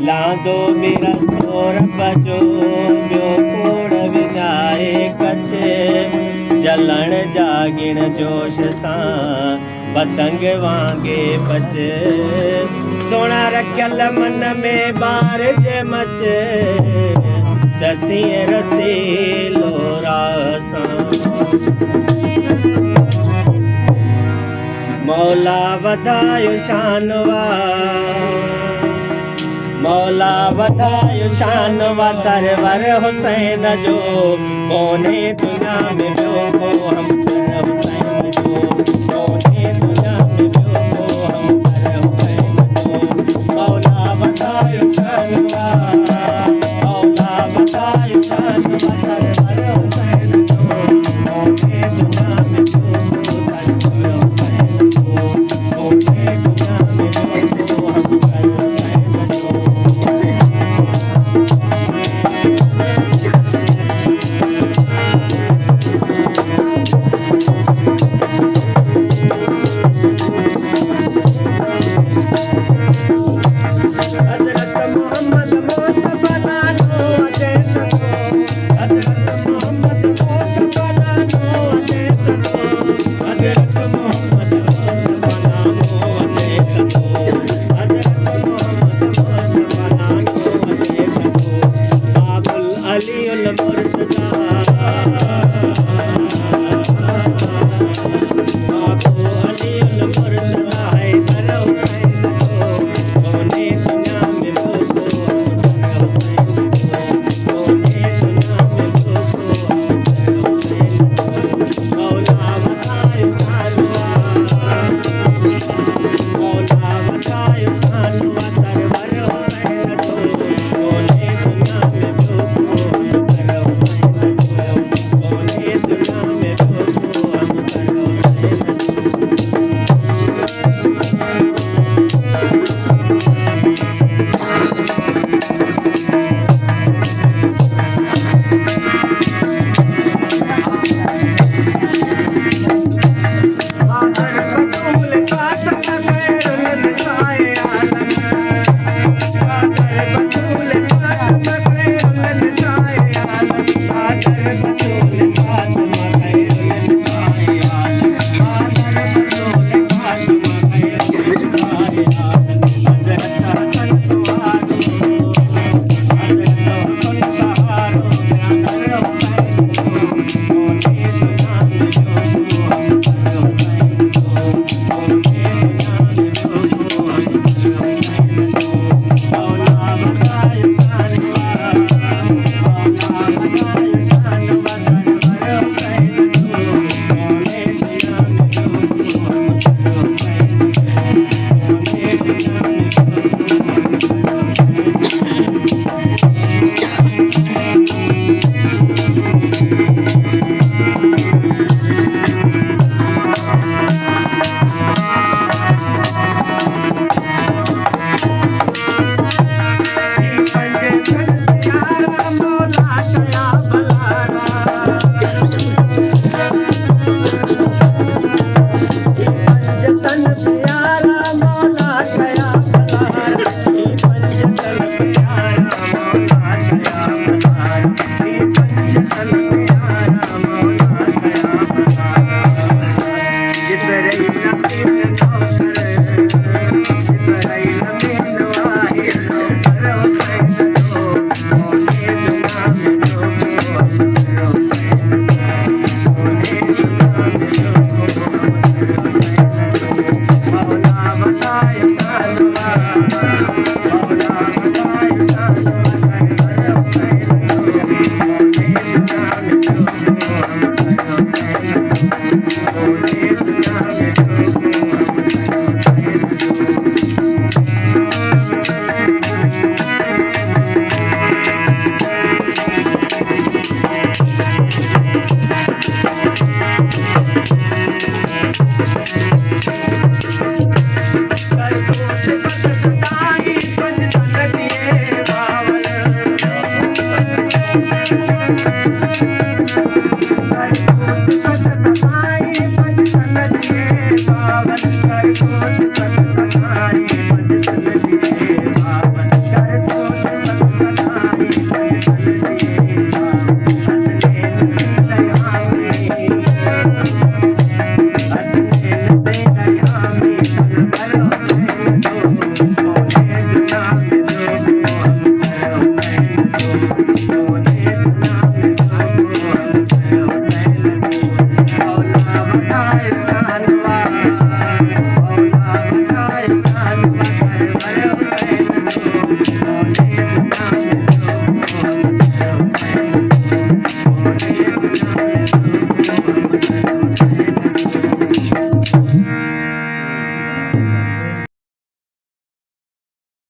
लांदो मिरस्तोर बचो ॿियो कोड़ विञाए कचे जलण जागिण जोश सां पतंग वांगे बचे सोना रखियल मन में बार जे मचे तीअं रसीलो रासां मौला वधायो शान मौला वधायो शान सरवर हुसैन जो कोने दुनिया में ॿियो को हमसर हुसैन जो कोने दुनिया में ॿियो को हमसर हुसैन जो मौला वधायो शान मौला वधायो शान सरवर हुसैन जो कोने दुनिया में ॿियो को सरवर हुसैन जो कोने दुनिया में ॿियो को हमसर हुसैन जो